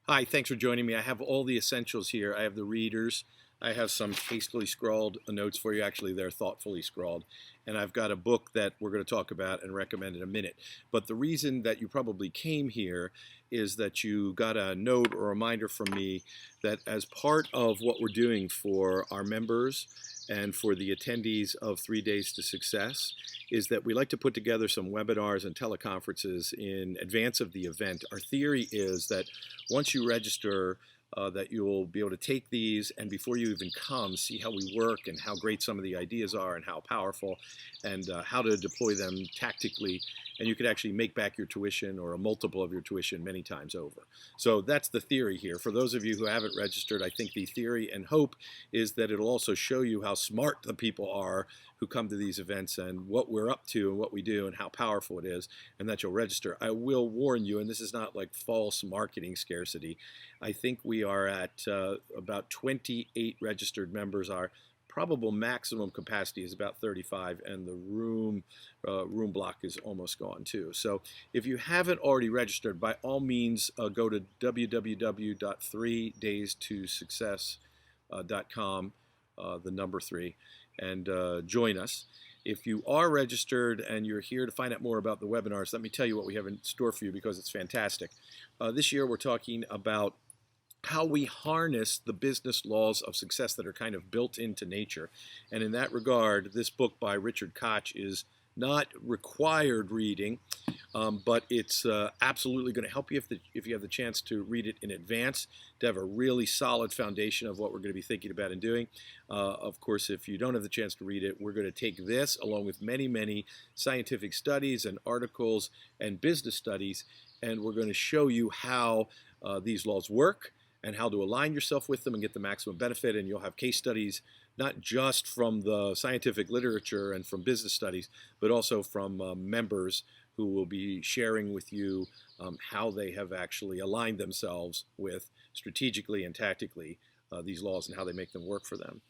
Hi, thanks for joining me. I have all the essentials here. I have the readers. I have some hastily scrawled notes for you. Actually, they're thoughtfully scrawled. And I've got a book that we're going to talk about and recommend in a minute. But the reason that you probably came here is that you got a note or reminder from me that as part of what we're doing for our members and for the attendees of 3 Days to Success is that we like to put together some webinars and teleconferences in advance of the event. Our theory is that once you register, that you'll be able to take these and before you even come, see how we work and how great some of the ideas are and how powerful and how to deploy them tactically. And you could actually make back your tuition or a multiple of your tuition many times over. So that's the theory here. For those of you who haven't registered, I think the theory and hope is that it'll also show you how smart the people are who come to these events and what we're up to and what we do and how powerful it is, and that you'll register. I will warn you, and this is not like false marketing scarcity, I think we are at about 28 registered members. Our probable maximum capacity is about 35, and the room block is almost gone too. So if you haven't already registered, by all means go to www.3daystosuccess.com, the number 3, and join us. If you are registered and you're here to find out more about the webinars, let me tell you what we have in store for you because it's fantastic. This year we're talking about how we harness the business laws of success that are kind of built into nature. And in that regard, this book by Richard Koch is not required reading, but it's absolutely going to help you if you have the chance to read it in advance, to have a really solid foundation of what we're going to be thinking about and doing. Of course, if you don't have the chance to read it, we're going to take this along with many, many scientific studies and articles and business studies, and we're going to show you how these laws work and how to align yourself with them and get the maximum benefit. And you'll have case studies, not just from the scientific literature and from business studies, but also from members who will be sharing with you how they have actually aligned themselves with strategically and tactically these laws and how they make them work for them.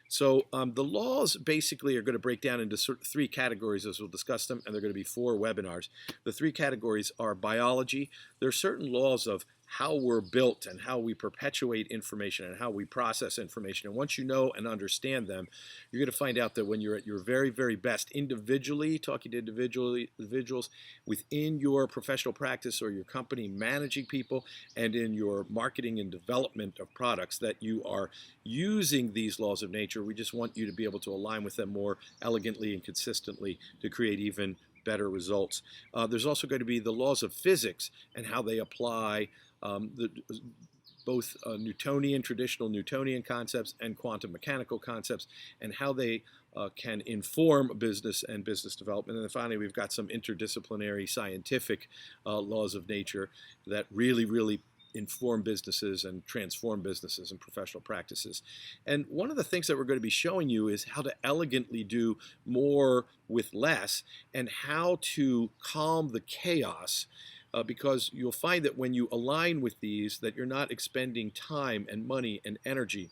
So the laws basically are going to break down into sort of 3 categories as we'll discuss them, and they're going to be 4 webinars. The 3 categories are biology. There are certain laws of how we're built and how we perpetuate information and how we process information. And once you know and understand them, you're going to find out that when you're at your very, very best individually, talking to individuals within your professional practice or your company, managing people, and in your marketing and development of products, that you are using these laws of nature. We just want you to be able to align with them more elegantly and consistently to create even better results. There's also going to be the laws of physics and how they apply both Newtonian, traditional Newtonian concepts and quantum mechanical concepts, and how they can inform business and business development. And then finally, we've got some interdisciplinary scientific laws of nature that really, really inform businesses and transform businesses and professional practices. And one of the things that we're going to be showing you is how to elegantly do more with less and how to calm the chaos, because you'll find that when you align with these, that you're not expending time and money and energy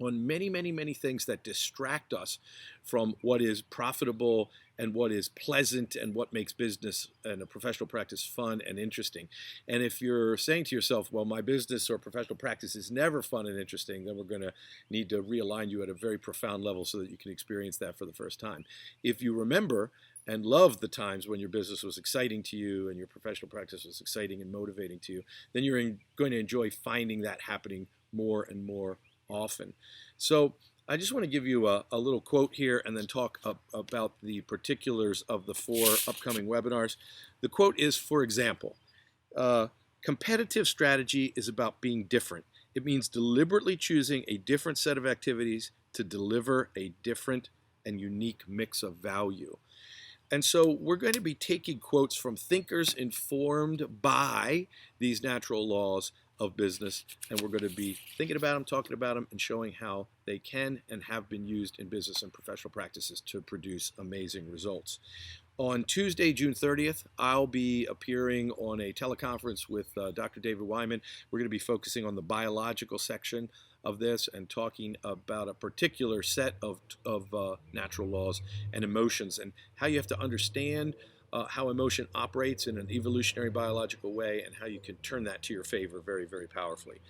on many, many, many things that distract us from what is profitable and what is pleasant and what makes business and a professional practice fun and interesting. And if you're saying to yourself, well, my business or professional practice is never fun and interesting, then we're going to need to realign you at a very profound level so that you can experience that for the first time. If you remember and love the times when your business was exciting to you and your professional practice was exciting and motivating to you, then you're going to enjoy finding that happening more and more often. So I just want to give you a little quote here and then talk about the particulars of the 4 upcoming webinars. The quote is, for example, competitive strategy is about being different. It means deliberately choosing a different set of activities to deliver a different and unique mix of value. And so we're going to be taking quotes from thinkers informed by these natural laws of business, and we're going to be thinking about them, talking about them, and showing how they can and have been used in business and professional practices to produce amazing results. On Tuesday, June 30th, I'll be appearing on a teleconference with Dr. David Wyman. We're going to be focusing on the biological section of this and talking about a particular set of natural laws and emotions and how you have to understand how emotion operates in an evolutionary biological way and how you can turn that to your favor very, very powerfully.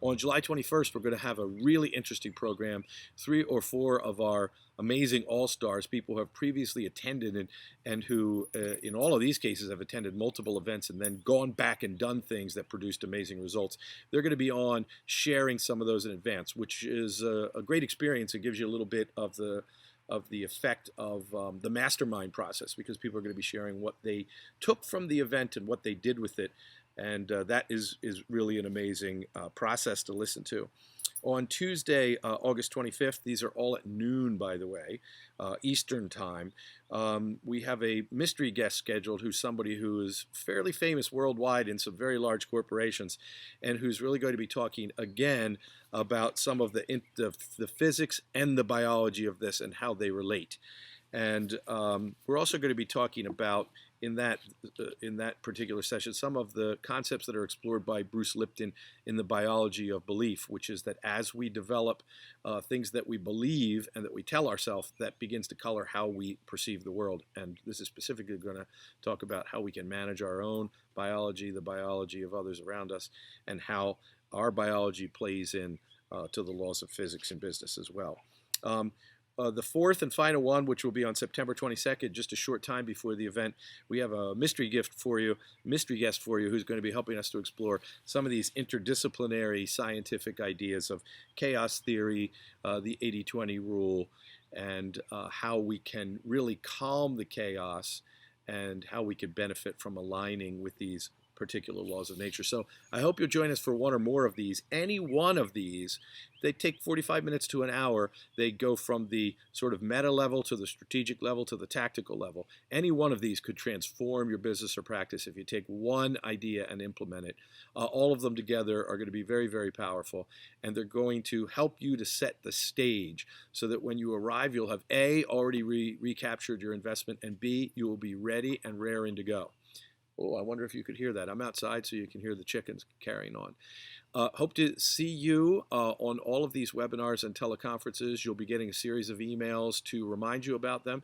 On July 21st, we're going to have a really interesting program. 3 or 4 of our amazing all-stars, people who have previously attended and who, in all of these cases, have attended multiple events and then gone back and done things that produced amazing results. They're going to be on sharing some of those in advance, which is a great experience. It gives you a little bit of the effect of the mastermind process, because people are going to be sharing what they took from the event and what they did with it. And that is really an amazing process to listen to. On Tuesday, August 25th, these are all at noon, by the way, Eastern time, we have a mystery guest scheduled who's somebody who is fairly famous worldwide in some very large corporations and who's really going to be talking again about some of the physics and the biology of this and how they relate. And we're also going to be talking about, in that particular session, some of the concepts that are explored by Bruce Lipton in the biology of belief, which is that as we develop things that we believe and that we tell ourselves, that begins to color how we perceive the world. And this is specifically going to talk about how we can manage our own biology, the biology of others around us, and how our biology plays in to the laws of physics in business as well. The fourth and final one, which will be on September 22nd, just a short time before the event, we have a mystery guest for you, who's going to be helping us to explore some of these interdisciplinary scientific ideas of chaos theory, the 80-20 rule, and how we can really calm the chaos and how we can benefit from aligning with these particular laws of nature. So I hope you'll join us for one or more of these. Any one of these, they take 45 minutes to an hour. They go from the sort of meta level to the strategic level to the tactical level. Any one of these could transform your business or practice if you take one idea and implement it. All of them together are going to be very, very powerful, and they're going to help you to set the stage so that when you arrive, you'll have A, already recaptured your investment, and B, you will be ready and raring to go. Oh, I wonder if you could hear that. I'm outside, so you can hear the chickens carrying on. Hope to see you on all of these webinars and teleconferences. You'll be getting a series of emails to remind you about them.